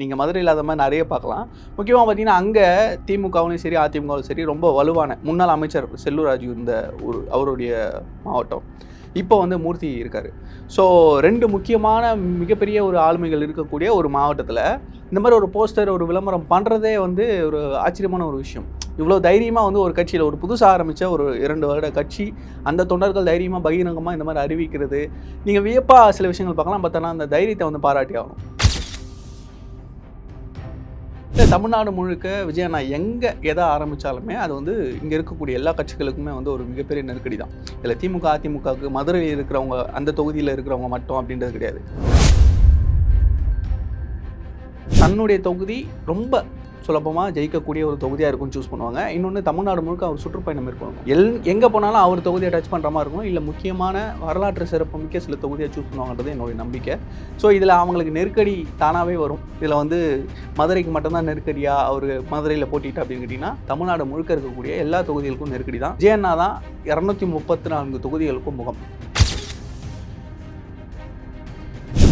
நீங்கள் மதுரையில் அதை மாதிரி நிறைய பார்க்கலாம். முக்கியமாக பார்த்தீங்கன்னா அங்கே திமுகவிலும் சரி அதிமுகவும் சரி ரொம்ப வலுவான முன்னாள் அமைச்சர் செல்லூர் ராஜு இந்த அவருடைய மாவட்டம். இப்போ வந்து மூர்த்தி இருக்கார். ஸோ 2 முக்கியமான மிகப்பெரிய ஒரு ஆளுமைகள் இருக்கக்கூடிய ஒரு மாவட்டத்தில் இந்த மாதிரி ஒரு போஸ்டர் ஒரு விளம்பரம் பண்ணுறதே வந்து ஒரு ஆச்சரியமான ஒரு விஷயம். இவ்வளோ தைரியமாக வந்து ஒரு கட்சியில் ஒரு புதுசாக ஆரம்பித்த ஒரு 2 வருட கட்சி அந்த தொண்டர்கள் தைரியமாக பகிரங்கமாக இந்த மாதிரி அறிவிக்கிறது நீங்கள் வியப்பாக சில விஷயங்கள் பார்க்கலாம். பட் ஆனால் அந்த தைரியத்தை வந்து பாராட்டி ஆகணும். தமிழ்நாடு முழுக்க விஜய் அண்ணா எங்கே எதை ஆரம்பித்தாலுமே அது வந்து இங்கே இருக்கக்கூடிய எல்லா கட்சிகளுக்குமே வந்து ஒரு மிகப்பெரிய நெருக்கடி தான். இதில் திமுக அதிமுகவுக்கு மதுரையில் இருக்கிறவங்க அந்த தொகுதியில் இருக்கிறவங்க மட்டும் அப்படின்றது கிடையாது. தன்னுடைய தொகுதி ரொம்ப சுலபமாக ஜெயிக்கக்கூடிய ஒரு தொகுதியாக இருக்கும்னு சூஸ் பண்ணுவாங்க. இன்னொன்று தமிழ்நாடு முழுக்க அவர் சுற்றுப்பயணம் இருக்கணும். எங்கே போனாலும் அவர் தொகுதியை டச் பண்ணுற மாதிரி இருக்கும். இல்லை முக்கியமான வரலாற்று சிறப்பு மிக்க சில தொகுதியை சூஸ் பண்ணுவாங்கன்றது என்னுடைய நம்பிக்கை. ஸோ இதில் அவங்களுக்கு நெருக்கடி தானாகவே வரும். இதில் வந்து மதுரைக்கு மட்டும்தான் நெருக்கடியாக அவர் மதுரையில் போட்டிட்டு அப்படின்னு கேட்டிங்கன்னா தமிழ்நாடு முழுக்க இருக்கக்கூடிய எல்லா தொகுதிகளுக்கும் நெருக்கடி தான். விஜய் அண்ணா தான் 234 தொகுதிகளுக்கும் முகம்.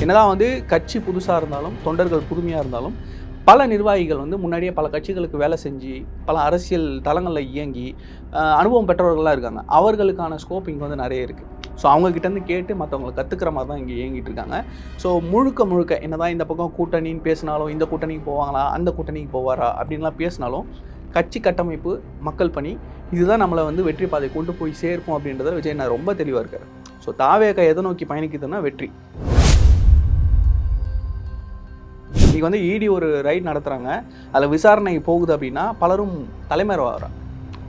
என்னதான் வந்து கட்சி புதுசாக இருந்தாலும் தொண்டர்கள் புதுமையாக இருந்தாலும் பல நிர்வாகிகள் வந்து முன்னாடியே பல கட்சிகளுக்கு வேலை செஞ்சு பல அரசியல் தளங்களில் இயங்கி அனுபவம் பெற்றவர்கள்லாம் இருக்காங்க. அவர்களுக்கான ஸ்கோப் இங்கே வந்து நிறைய இருக்குது. ஸோ அவங்கக்கிட்டேருந்து கேட்டு மற்றவங்களை கற்றுக்கிற மாதிரி தான் இங்கே இயங்கிட்டு இருக்காங்க. ஸோ முழுக்க என்ன தான் இந்த பக்கம் கூட்டணின்னு பேசினாலும் இந்த கூட்டணிக்கு போவாங்களா அந்த கூட்டணிக்கு போவாரா அப்படின்லாம் பேசினாலும் கட்சி கட்டமைப்பு மக்கள் பணி இதுதான் நம்மளை வந்து வெற்றி பாதை கொண்டு போய் சேர்க்கும் அப்படின்றத விஜய் நான் ரொம்ப தெளிவாக இருக்கார். ஸோ தாவேக எதை நோக்கி பயணிக்குதுன்னா வெற்றி. இன்றைக்கி வந்து இடி ஒரு ரைட் நடத்துகிறாங்க, அதில் விசாரணை போகுது அப்படின்னா பலரும் தலைமறைவாகிறாங்க.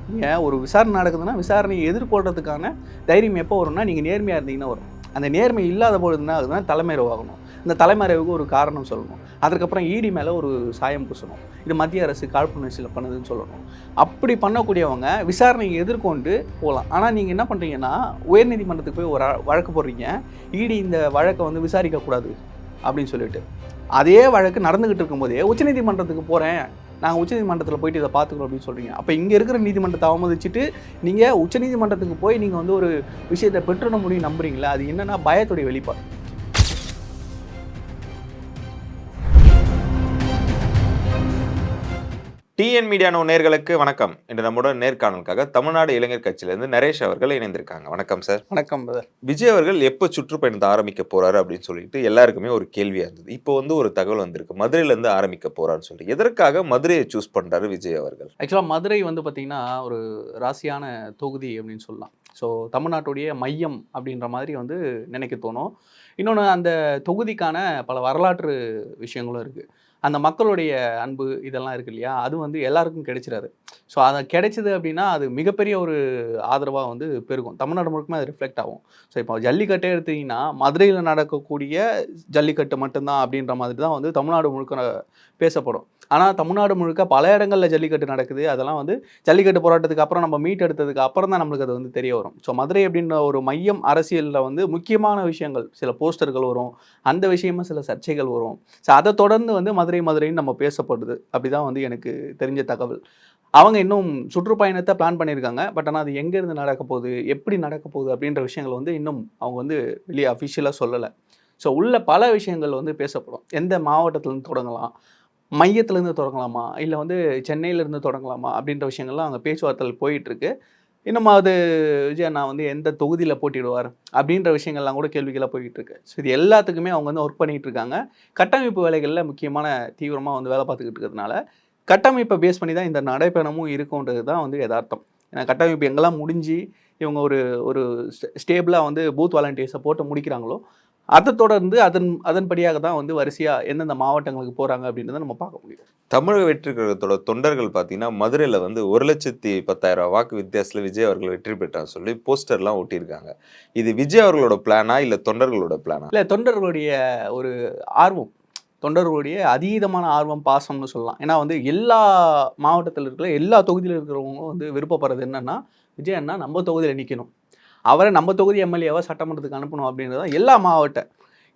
நீங்கள் ஒரு விசாரணை நடக்குதுன்னா விசாரணையை எதிர்கொள்கிறதுக்கான தைரியம் எப்போ வரும்னா நீங்கள் நேர்மையாக இருந்தீங்கன்னா வரும். அந்த நேர்மை இல்லாத பொழுது என்ன ஆகுதுன்னா தலைமறைவாகணும். இந்த தலைமறைவுக்கு ஒரு காரணம் சொல்லணும். அதுக்கப்புறம் இடி மேலே ஒரு சாயம் பூசணும். இது மத்திய அரசு காழ்ப்புணர்ச்சியில் பண்ணுதுன்னு சொல்லணும். அப்படி பண்ணக்கூடியவங்க விசாரணையை எதிர்கொண்டு போகலாம். ஆனால் நீங்கள் என்ன பண்ணுறீங்கன்னா உயர்நீதிமன்றத்துக்கு போய் ஒரு வழக்கு போடுறீங்க, இடி இந்த வழக்கை வந்து விசாரிக்கக்கூடாது அப்படின்னு சொல்லிட்டு அதே வழக்கு நடந்துகிட்டு இருக்கும்போதே உச்சநீதிமன்றத்துக்கு போகிறேன், நாங்கள் உச்சநீதிமன்றத்தில் போயிட்டு இதை பார்த்துக்கிறோம் அப்படின்னு சொல்கிறீங்க. அப்போ இங்கே இருக்கிற நீதிமன்றத்தை அவமதிச்சுட்டு நீங்கள் உச்சநீதிமன்றத்துக்கு போய் நீங்கள் வந்து ஒரு விஷயத்தை பெற்றுட முடியும் நம்புறீங்களா? அது என்னென்னா பயத்துடைய வெளிப்பாடு. டிஎன் மீடியா நேயர்களுக்கு வணக்கம். இன்று நம்முடன் நேர்காணலுக்காக தமிழ்நாடு இளைஞர் கட்சியிலிருந்து நரேஷ் அவர்கள் இணைந்திருக்காங்க. வணக்கம் சார். வணக்கம் பிரதர். விஜய் அவர்கள் எப்போ சுற்றுப்பயணத்தை ஆரம்பிக்க போறாரு அப்படின்னு சொல்லிட்டு எல்லாருக்குமே ஒரு கேள்வியா இருந்தது. இப்போ வந்து ஒரு தகவல் வந்திருக்கு, மதுரையில இருந்து ஆரம்பிக்க போறாருன்னு சொல்லி. எதற்காக மதுரையை சூஸ் பண்றாரு விஜய் அவர்கள்? ஆக்சுவலாக மதுரை வந்து பார்த்தீங்கன்னா ஒரு ராசியான தொகுதி அப்படின்னு சொல்லலாம். ஸோ தமிழ்நாட்டுடைய மையம் அப்படின்ற மாதிரி வந்து நினைக்க தோணும். இன்னொன்று அந்த தொகுதிக்கான பல வரலாற்று விஷயங்களும் இருக்குது. அந்த மக்களுடைய அன்பு இதெல்லாம் இருக்குது இல்லையா, அது வந்து எல்லாருக்கும் கிடைச்சிடாது. ஸோ அதை கிடைச்சிது அப்படின்னா அது மிகப்பெரிய ஒரு ஆதரவாக வந்து பெருகும். தமிழ்நாடு முழுக்குமே அது ரிஃப்ளெக்ட் ஆகும். ஸோ இப்போ ஜல்லிக்கட்டே எடுத்திங்கன்னா மதுரையில் நடக்கக்கூடிய ஜல்லிக்கட்டு மட்டும்தான் அப்படின்ற மாதிரி தான் வந்து தமிழ்நாடு முழுக்க பேசப்படும். ஆனால் தமிழ்நாடு முழுக்க பல இடங்களில் ஜல்லிக்கட்டு நடக்குது. அதெல்லாம் வந்து ஜல்லிக்கட்டு போராட்டத்துக்கு அப்புறம் நம்ம மீட் எடுத்ததுக்கு அப்புறம் தான் நம்மளுக்கு அது வந்து தெரிய வரும். ஸோ மதுரை அப்படின்ற ஒரு மையம் அரசியலில் வந்து முக்கியமான விஷயங்கள் சில போஸ்டர்கள் வரும், அந்த விஷயமா சில சர்ச்சைகள் வரும். ஸோ அதை தொடர்ந்து வந்து மதுரைன்னு நம்ம பேசப்படுது. அப்படி தான் வந்து எனக்கு தெரிஞ்ச தகவல். அவங்க இன்னும் சுற்றுப்பயணத்தை பிளான் பண்ணியிருக்காங்க. பட் ஆனால் அது எங்கேருந்து நடக்க போகுது, எப்படி நடக்க போகுது அப்படின்ற விஷயங்கள் வந்து இன்னும் அவங்க வந்து வெளியே அஃபிஷியலாக சொல்லலை. ஸோ உள்ள பல விஷயங்கள் வந்து பேசப்படும். எந்த மாவட்டத்துலேருந்து தொடங்கலாம், மையத்துலேருந்து தொடங்கலாமா, இல்லை வந்து சென்னையிலேருந்து தொடங்கலாமா அப்படின்ற விஷயங்கள்லாம் அங்கே பேச்சுவார்த்தைகள் போயிட்டுருக்கு. இன்னும் அது விஜய் அண்ணா வந்து எந்த தொகுதியில் போட்டிடுவார் அப்படின்ற விஷயங்கள்லாம் கூட கேள்விகளாக போய்கிட்டுருக்கு. ஸோ இது எல்லாத்துக்குமே அவங்க வந்து ஒர்க் பண்ணிகிட்டு இருக்காங்க. கட்டமைப்பு வேலைகளில் முக்கியமான தீவிரமாக வந்து வேலை பார்த்துக்கிட்டு இருக்கிறதுனால கட்டமைப்பை பேஸ் பண்ணி தான் இந்த நடைப்பயணமும் இருக்குன்றது தான் வந்து யதார்த்தம். ஏன்னா கட்டமைப்பு எங்கெல்லாம் முடிஞ்சு இவங்க ஒரு ஸ்டேபிளாக வந்து பூத் வாலண்டியர்ஸை போட்டு முடிக்கிறாங்களோ அதை தொடர்ந்து அதன்படியாக தான் வந்து வரிசையாக எந்தெந்த மாவட்டங்களுக்கு போகிறாங்க அப்படின்றத நம்ம பார்க்க முடியும். தமிழக வெற்றி கழகத்தோட தொண்டர்கள் பார்த்தீங்கன்னா மதுரையில் வந்து 1,10,000 வாக்கு வித்தியாசத்தில் விஜய் அவர்கள் வெற்றி பெற்றான்னு சொல்லி போஸ்டர்லாம் ஒட்டியிருக்காங்க. இது விஜய் அவர்களோட பிளானா இல்லை தொண்டர்களோட பிளானா? இல்லை, தொண்டர்களுடைய ஒரு ஆர்வம், தொண்டர்களுடைய அதீதமான ஆர்வம், பாசம்னு சொல்லலாம். ஏன்னா வந்து எல்லா மாவட்டத்தில் இருக்கிற எல்லா தொகுதியில் இருக்கிறவங்களும் வந்து விருப்பப்படுறது என்னென்னா விஜய் அண்ணா நம்ம தொகுதியில் நிற்கணும், அவரை நம்ம தொகுதி எம்எல்ஏவை சட்டமன்றத்துக்கு அனுப்பணும் அப்படின்றதான்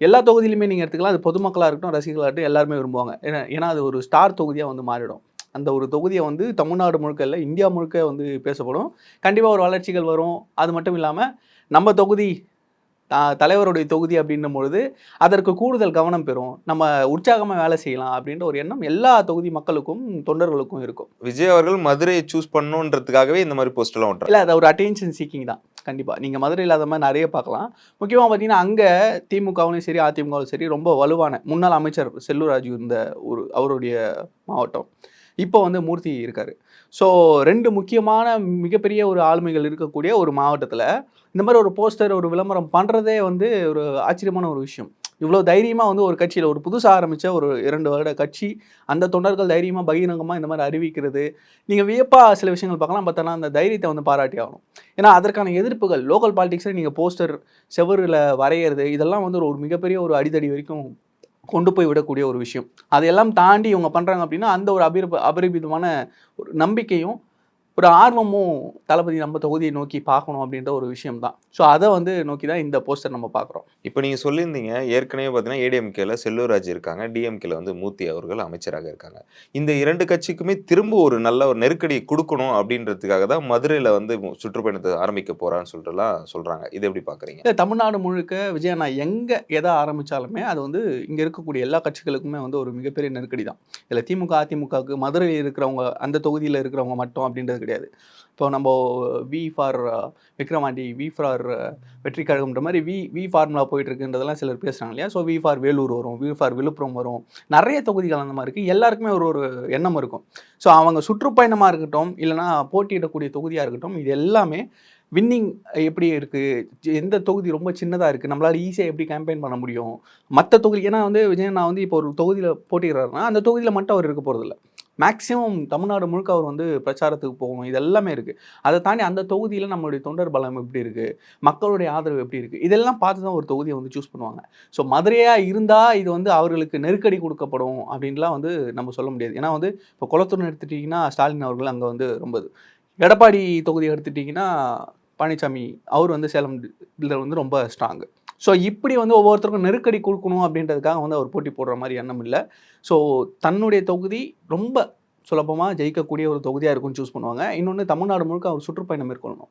எல்லா தொகுதியிலுமே நீங்கள் எடுத்துக்கலாம். அது பொதுமக்களாக இருக்கட்டும், ரசிகர்களாக இருக்கட்டும், எல்லாருமே விரும்புவாங்க. ஏன்னா அது ஒரு ஸ்டார் தொகுதியாக வந்து மாறிடும். அந்த ஒரு தொகுதியை வந்து தமிழ்நாடு முழுக்க இல்லை, இந்தியா முழுக்க வந்து பேசப்படும். கண்டிப்பாக ஒரு வளர்ச்சிகள் வரும். அது மட்டும் இல்லாமல் நம்ம தொகுதி தலைவருடைய தொகுதி அப்படின்னும் பொழுது அதற்கு கூடுதல் கவனம் பெறும், நம்ம உற்சாகமா வேலை செய்யலாம் அப்படின்ற ஒரு எண்ணம் எல்லா தொகுதி மக்களுக்கும் தொண்டர்களுக்கும் இருக்கும். விஜய் அவர்கள் மதுரையை சூஸ் பண்ணணுன்றதுக்காகவே இந்த மாதிரி போஸ்டர்லாம் ஒட்டுறாங்க. இல்ல அது ஒரு அட்டென்ஷன் சீக்கிங் தான். கண்டிப்பா. நீங்க மதுரையில அத மாரி நெறைய பார்க்கலாம். முக்கியமா பார்த்தீங்கன்னா, அங்க திமுகவுலயும் சரி, அதிமுகவுலும் சரி ரொம்ப வலுவான முன்னாள் அமைச்சர் செல்லூர் ராஜு இருந்த ஒரு அவருடைய மாவட்டம். இப்போ வந்து மூர்த்தி இருக்காரு. ஸோ 2 முக்கியமான மிகப்பெரிய ஒரு ஆளுமைகள் இருக்கக்கூடிய ஒரு மாவட்டத்தில, இந்த மாரி ஒரு போஸ்டர், ஒரு விளம்பரம் பண்றதே வந்து ஒரு ஆச்சரியமான ஒரு விஷயம். இவ்ளோ தைரியமா வந்து ஒரு கட்சியில ஒரு புதுசா ஆரம்பிச்ச ஒரு 2 வருட கட்சி, அந்த தொண்டர்கள் தைரியமா பகிரங்கமா இந்த மாரி அறிவிக்கிறது, நீங்க வியப்பா சில விஷயங்கள் பார்க்கலாம். பட் ஆனா அந்த தைரியத்த வந்து பாராட்டி ஆகணும். ஏன்னா அதற்கான எதிர்ப்புகள் லோக்கல் பாலிடிக்ஸ்ல நீங்க போஸ்டர் செவுருல வரையறது, இதெல்லாம் வந்து ஒரு மிகப்பெரிய ஒரு அடிதடி வரைக்கும் கொண்டு போய் விடக்கூடிய ஒரு விஷயம். அதையெல்லாம் தாண்டி இவங்க பண்றாங்க அப்படின்னா, அந்த ஒரு அபரிமிதமான ஒரு நம்பிக்கையும், ஒரு ஆர்வமும் தளபதி நம்ம தொகுதியை நோக்கி பார்க்கணும் அப்படின்ற ஒரு விஷயம் தான். ஸோ அத வந்து நோக்கி தான் இந்த போஸ்டர் நம்ம பார்க்குறோம். இப்ப நீங்க சொல்லியிருந்தீங்க, ஏற்கனவே பார்த்தீங்கன்னா, ஏடிஎம்கேல செல்லூர் ராஜு இருக்காங்க. டிஎம்கேல வந்து மூர்த்தி அவர்கள் அமைச்சராக இருக்காங்க. இந்த 2 கட்சிக்குமே திரும்ப ஒரு நல்ல ஒரு நெருக்கடியை குடுக்கணும் அப்படின்றதுக்காக தான் மதுரையில வந்து சுற்றுப்பயணத்த ஆரம்பிக்க போறான்னு சொல்லிட்டுலாம் சொல்றாங்க. இத எப்படி பார்க்குறீங்க? இல்ல தமிழ்நாடு முழுக்க விஜய் அண்ணா எங்க எத ஆரம்பிச்சாலுமே, அது வந்து இங்க இருக்கக்கூடிய எல்லா கட்சிகளுக்குமே வந்து ஒரு மிகப்பெரிய நெருக்கடி தான். இதுல திமுக, அதிமுகவுக்கு மதுரையில் இருக்கிறவங்க, அந்த தொகுதியில இருக்கிறவங்க மட்டும் அப்படின்றது கிடையாது. இப்போ நம்ம V for Vikravandi, V for வெற்றி கழகம்ன்ற மாரி வி ஃபார்முலா போயிட்டு இருக்குன்றதெல்லாம் சிலர் பேசுறாங்க இல்லையா? ஸோ வி ஃபார் வேலூர் வரும், வி ஃபார் விழுப்புரம் வரும். நெறைய தொகுதிகள் அந்த மாரி இருக்கு. எல்லாருக்குமே ஒரு ஒரு எண்ணம் இருக்கும். ஸோ அவங்க சுற்றுப்பயணமா இருக்கட்டும், இல்லன்னா போட்டியிடக்கூடிய தொகுதியா இருக்கட்டும், இது எல்லாமே வின்னிங் எப்படி இருக்கு? எந்த தொகுதி ரொம்ப சின்னதா இருக்கு? நம்மளால ஈஸியா எப்படி கேம்பெயின் பண்ண முடியும்? மத்த தொகுதி ஏன்னா வந்து விஜய் அண்ணா வந்து இப்போ ஒரு தொகுதியில போட்டியிடுறாருன்னா, அந்த தொகுதியில மட்டும் அவர் இருக்க போறதில்ல. மேக்ஸிமம் தமிழ்நாடு முழுக்க அவர் வந்து பிரச்சாரத்துக்கு போகணும். இது எல்லாமே இருக்கு. அத தாண்டி அந்த தொகுதியில நம்மளுடைய தொண்டர் பலம் எப்படி இருக்கு? மக்களுடைய ஆதரவு எப்படி இருக்கு? இதெல்லாம் பார்த்து தான் ஒரு தொகுதிய வந்து சூஸ் பண்ணுவாங்க. ஸோ மதுரையா இருந்தா இது வந்து அவர்களுக்கு நெருக்கடி குடுக்கப்படும் அப்படின்லாம் வந்து நம்ம சொல்ல முடியாது. ஏன்னா வந்து இப்போ குளத்தூர்னு எடுத்துட்டீங்கன்னா, ஸ்டாலின் அவர்கள் அங்க வந்து ரொம்ப எடப்பாடி தொகுதிய எடுத்துட்டீங்கன்னா, பழனிசாமி அவர் வந்து சேலம் இதுல வந்து ரொம்ப ஸ்ட்ராங். ஸோ இப்படி வந்து ஒவ்வொருத்தருக்கும் நெருக்கடி குடுக்கணும் அப்படின்றதுக்காக வந்து அவர் போட்டி போடுற மாரி எண்ணம் இல்ல. ஸோ தன்னுடைய தொகுதி ரொம்ப சுலபமா ஜெயிக்கக்கூடிய ஒரு தொகுதியா இருக்கும்னு சூஸ் பண்ணுவாங்க. இன்னொன்னு தமிழ்நாடு முழுக்க அவர் சுற்றுப்பயணம் மேற்கொள்ளணும்.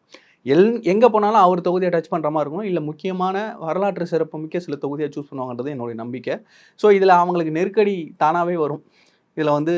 எங்க போனாலும் அவர் தொகுதிய டச் பண்ற மாரி இருக்கணும். இல்ல முக்கியமான வரலாற்று சிறப்புமிக்க சில தொகுதிய சூஸ் பண்ணுவாங்கன்றது என்னுடைய நம்பிக்கை. ஸோ இதுல அவங்களுக்கு நெருக்கடி தானாவே வரும். இதுல வந்து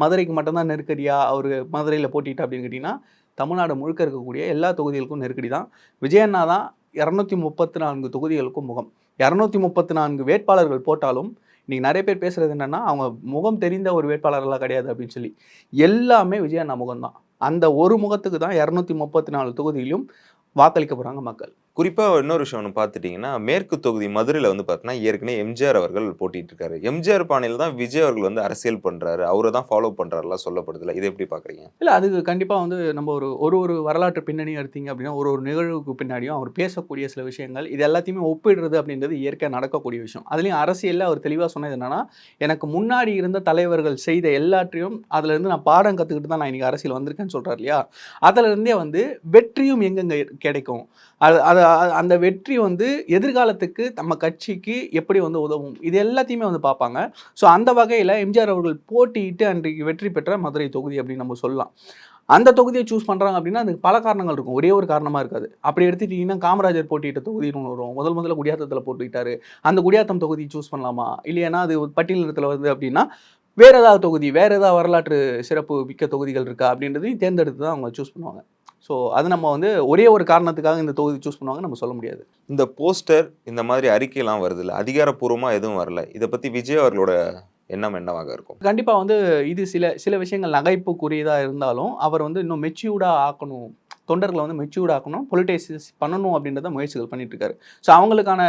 மதுரைக்கு மட்டும் தான் நெருக்கடியா, அவரு மதுரையில போட்டியிட்டா அப்படின்னு கேட்டீங்கன்னா, தமிழ்நாடு முழுக்க இருக்கக்கூடிய எல்லா தொகுதிகளுக்கும் நெருக்கடி தான். விஜய் அண்ணா தான் 234 தொகுதிகளுக்கும் முகம். 234 வேட்பாளர்கள் போட்டாலும், இன்னைக்கு நெறைய பேர் பேசுறது என்னன்னா, அவங்க முகம் தெரிந்த ஒரு வேட்பாளர்களா கிடையாது அப்படின்னு சொல்லி. எல்லாமே விஜய் அண்ணா முகம் தான். அந்த ஒரு முகத்துக்கு தான் 234 தொகுதியிலும் வாக்களிக்க போறாங்க மக்கள். குறிப்பா இன்னொரு விஷயம் ஒண்ணு பார்த்துட்டீங்கன்னா, மேற்கு தொகுதி மதுரையில வந்து பார்த்தீங்கன்னா, ஏற்கனவே எம்ஜிஆர் அவர்கள் போட்டியிட்டு இருக்காரு. எம்ஜிஆர் பாணியில தான் விஜய் அவர்கள் வந்து அரசியல் பண்றாரு. அவர தான் ஃபாலோ பண்றாருலாம் சொல்லப்படுதுல்ல. இத எப்படி பார்க்குறீங்க? இல்ல அது கண்டிப்பா வந்து நம்ம ஒரு வரலாற்று பின்னணி எடுத்தீங்க அப்படின்னா, ஒரு நிகழ்வுக்கு பின்னாடியும் அவர் பேசக்கூடிய சில விஷயங்கள், இது எல்லாத்தையுமே ஒப்பிடுறது அப்படின்றது இயற்கையா நடக்கக்கூடிய விஷயம். அதுலயும் அரசியல்ல அவர் தெளிவா சொன்னது என்னன்னா, எனக்கு முன்னாடி இருந்த தலைவர்கள் செய்த எல்லாற்றையும் அதுலருந்து நான் பாடம் கத்துக்கிட்டு தான் நான் இன்னைக்கு அரசியல் வந்திருக்கேன்னு சொல்றாரு இல்லையா? அதுலருந்தே வந்து வெற்றியும் எங்கெங்க கிடைக்கும்? அது அது அந்த வெற்றி வந்து எதிர்காலத்துக்கு நம்ம கட்சிக்கு எப்படி வந்து உதவும்? இது எல்லாத்தையுமே வந்து பார்ப்பாங்க. ஸோ அந்த வகையில எம்ஜிஆர் அவர்கள் போட்டியிட்டு அன்றைக்கு வெற்றி பெற்ற மதுரை தொகுதி அப்படின்னு நம்ம சொல்லலாம். அந்த தொகுதிய சூஸ் பண்றாங்க அப்படின்னா, அதுக்கு பல காரணங்கள் இருக்கும். ஒரே ஒரு காரணமா இருக்காது. அப்படி எடுத்துட்டீங்கன்னா, காமராஜர் போட்டியிட்ட தொகுதின்னு ஒண்ணு வரும். முதல்ல குடியாத்தத்தில போட்டியிட்டாரு. அந்த குடியாத்தம் தொகுதி சூஸ் பண்ணலாமா? இல்லையானா அது பட்டியலினத்தில வருது அப்படின்னா, வேற ஏதாவது தொகுதி, வேற ஏதாவது வரலாற்று சிறப்பு மிக்க தொகுதிகள் இருக்கா? அப்படின்றதையும் தேர்ந்தெடுத்து தான் அவங்க சூஸ் பண்ணுவாங்க. ஸோ அது நம்ம வந்து ஒரே ஒரு காரணத்துக்காக இந்த தொகுதி சூஸ் பண்ணுவாங்கன்னு நம்ம சொல்ல முடியாது. இந்த போஸ்டர், இந்த மாதிரி அறிக்கைலாம் வருதுல்ல. அதிகாரப்பூர்வமா எதுவும் வரல. இத பத்தி விஜய் அவர்களோட எண்ணம் என்னவாக இருக்கும்? கண்டிப்பா வந்து இது சில சில விஷயங்கள் நகைப்புக்குரியதா இருந்தாலும், அவர் வந்து இன்னும் மெச்சூர்டா ஆக்கணும். தொண்டர்கள வந்து மெச்சூர்ட் ஆக்கணும். பொலிடைசைஸ் பண்ணணும் அப்படின்றத முயற்சிகள் பண்ணிட்டு இருக்காரு. ஸோ அவங்களுக்கான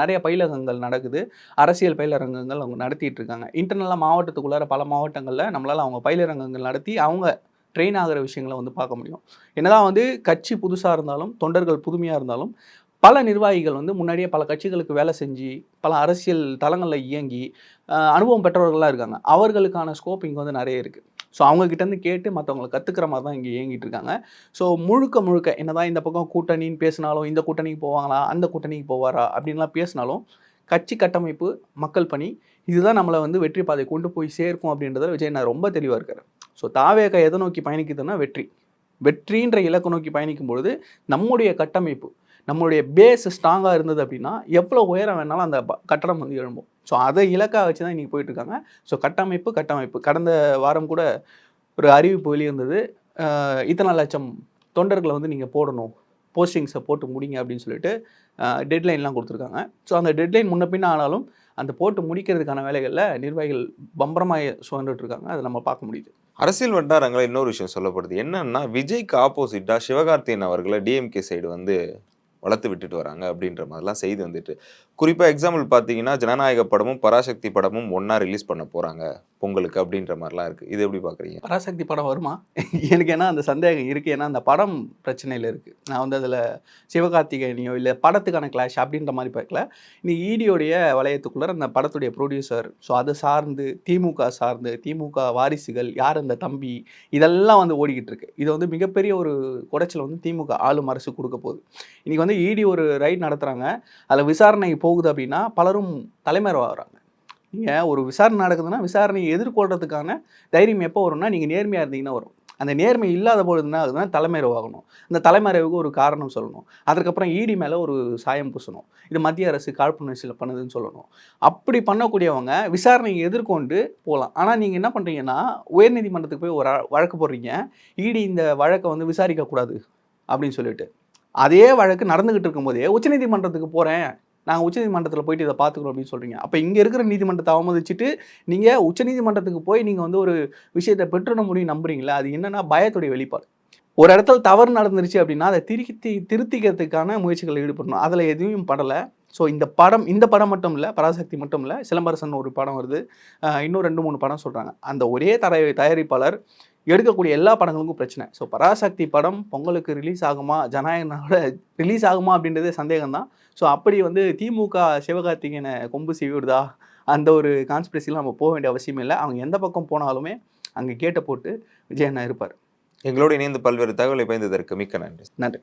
நெறைய பயிலகங்கள் நடக்குது. அரசியல் பயிலரங்கங்கள் அவங்க நடத்திட்டு இருக்காங்க. இன்டர்னலா மாவட்டத்துக்குள்ளார பல மாவட்டங்கள்ல நம்மளால அவங்க பயிலரங்கங்கள் நடத்தி அவங்க ட்ரெயின் ஆகுற விஷயங்கள வந்து பார்க்க முடியும். என்னதான் வந்து கட்சி புதுசா இருந்தாலும், தொண்டர்கள் புதுமையா இருந்தாலும், பல நிர்வாகிகள் வந்து முன்னாடியே பல கட்சிகளுக்கு வேலை செஞ்சு, பல அரசியல் தளங்கள்ல இயங்கி, அனுபவம் பெற்றவர்கள்லாம் இருக்காங்க. அவர்களுக்கான ஸ்கோப் இங்க வந்து நெறைய இருக்கு. ஸோ அவங்க கிட்டேருந்து கேட்டு மத்தவங்கள கத்துக்கிற மாரி தான் இங்க இயங்கிட்டு இருக்காங்க. ஸோ முழுக்க முழுக்க என்னதான் இந்த பக்கம் கூட்டணின்னு பேசினாலும், இந்த கூட்டணிக்கு போவாங்களா? அந்த கூட்டணிக்கு போவாரா? அப்படின்லாம் பேசினாலும், கட்சி கட்டமைப்பு, மக்கள் பணி இதுதான் நம்மள வந்து வெற்றி பாதை கொண்டு போய் சேர்க்கும் அப்படின்றதுல விஜய் அண்ணா ரொம்ப தெளிவா இருக்காரு. ஸோ தாவேகா எதை நோக்கி பயணிக்குதுன்னா வெற்றி. வெற்றின்ற இலக்க நோக்கி பயணிக்கும் பொழுது, நம்முடைய கட்டமைப்பு, நம்மளுடைய பேஸ் ஸ்ட்ராங்காக இருந்தது அப்படின்னா எவ்வளோ உயரம் வேணாலும் அந்த கட்டடம் வந்து எழும்பும். ஸோ அதை இலக்காக வச்சு தான் இன்றைக்கி போயிட்டுருக்காங்க. ஸோ கட்டமைப்பு கடந்த வாரம் கூட ஒரு அறிவிப்பு வெளியிருந்தது. இத்தனை லட்சம் தொண்டர்களை வந்து நீங்கள் போடணும், போஸ்டிங்ஸை போட்டு முடிங்க அப்படின்னு சொல்லிட்டு டெட்லைன்லாம் கொடுத்துருக்காங்க. ஸோ அந்த டெட்லைன் முன்ன பின்ன ஆனாலும் அந்த போட்டு முடிக்கிறதுக்கான வேலைகளில் நிர்வாகிகள் பம்பரமாக சுழன்றுட்டு இருக்காங்க. அதை நம்ம பார்க்க முடியுது. அரசியல் வட்டாரங்களில் இன்னொரு விஷயம் சொல்லப்படுது. என்னன்னா, விஜய்க்கு ஆப்போசிட்டா சிவகார்த்திகேயன் அவர்களை டிஎம்கே சைடு வந்து வளர்த்து விட்டுட்டு வராங்க அப்படின்ற மாதிரிலாம் செய்தி வந்துட்டு. குறிப்பா எக்ஸாம்பிள் பார்த்தீங்கன்னா, ஜனநாயக படமும், பராசக்தி படமும் ஒண்ணா ரிலீஸ் பண்ண போறாங்க பொங்கலுக்கு அப்படின்ற மாதிரிலாம் இருக்கு. இது எப்படி பார்க்குறீங்க? பராசக்தி படம் வருமா? எனக்கு ஏன்னா அந்த சந்தேகம் இருக்குது. ஏன்னா அந்த படம் பிரச்சனையில் இருக்குது. நான் வந்து அதில் சிவகார்த்திகேயனையோ இல்லை படத்துக்கான கிளாஷ் அப்படின்ற மாதிரி பார்க்கல. நீ ஈடியோடைய வளையத்துக்குள்ளே அந்த படத்துடைய ப்ரொடியூசர், ஸோ அதை சார்ந்து திமுக வாரிசுகள், யார் அந்த தம்பி, இதெல்லாம் வந்து ஓடிக்கிட்டு இருக்கு. இது வந்து மிகப்பெரிய ஒரு குடைச்சல் வந்து திமுக ஆளும் அரசு கொடுக்க போகுது. இன்றைக்கி வந்து ஈடி ஒரு ரைட் நடத்துகிறாங்க. அதில் விசாரணை போகுது அப்படின்னா பலரும் தலைமறைவாகிறாங்க. நீங்கள் ஒரு விசாரணை நடக்குதுன்னா விசாரணையை எதிர்கொள்கிறதுக்கான தைரியம் எப்போ வரும்னா நீங்கள் நேர்மையாக இருந்தீங்கன்னா வரும். அந்த நேர்மை இல்லாத பொழுது என்ன ஆகுதுன்னா தலைமறைவாகணும். அந்த தலைமறைவுக்கு ஒரு காரணம் சொல்லணும். அதற்கப்புறம் ஈடி மேலே ஒரு சாயம் பூசணும். இது மத்திய அரசு காழ்ப்புணர்ச்சியில் பண்ணுதுன்னு சொல்லணும். அப்படி பண்ணக்கூடியவங்க விசாரணையை எதிர்கொண்டு போகலாம். ஆனால் நீங்கள் என்ன பண்ணுறீங்கன்னா உயர்நீதிமன்றத்துக்கு போய் ஒரு வழக்கு போடுறீங்க. ஈடி இந்த வழக்கை வந்து விசாரிக்கக்கூடாது அப்படின்னு சொல்லிட்டு அதே வழக்கு நடந்துகிட்டு இருக்கும்போதே உச்சநீதிமன்றத்துக்கு போகிறேன், நாங்கள் உச்சநீதிமன்றத்தில் போயிட்டு இதை பார்த்துக்கிறோம் அப்படின்னு சொல்கிறீங்க. அப்போ இங்கே இருக்கிற நீதிமன்றத்தை அவமதிச்சுட்டு நீங்கள் உச்சநீதிமன்றத்துக்கு போய் நீங்கள் வந்து ஒரு விஷயத்தை பெற்றுட முடியும் நம்புறீங்களா? அது என்னன்னா பயத்துடைய வெளிப்பாடு. ஒரு இடத்துல தவறு நடந்துருச்சு அப்படின்னா அதை திருத்திக்கிறதுக்கான முயற்சிகள் ஈடுபடணும். அதில் எதுவும் படலை. ஸோ இந்த படம் மட்டும் இல்லை, பராசக்தி மட்டும் இல்லை, சிலம்பரசன் ஒரு படம் வருது, இன்னும் 2-3 படம் சொல்கிறாங்க. அந்த ஒரே தயாரிப்பாளர் எடுக்கக்கூடிய எல்லா படங்களுக்கும் பிரச்சனை. ஸோ பராசக்தி படம் பொங்கலுக்கு ரிலீஸ் ஆகுமா, ஜனநாயகனோட ரிலீஸ் ஆகுமா அப்படின்றதே சந்தேகம் தான். ஸோ அப்படி வந்து திமுக சிவகார்த்திகேயனை கொம்பு சீவிடுதா, அந்த ஒரு கான்ஸ்பிரசிலாம் நம்ம போக வேண்டிய அவசியம் இல்லை. அவங்க எந்த பக்கம் போனாலுமே அங்கே கேட்டை போட்டு விஜய் அண்ணா இருப்பார். எங்களோடு இணைந்து பல்வேறு தகவலை பயந்ததற்கு மிக்க நன்றி. நன்றி.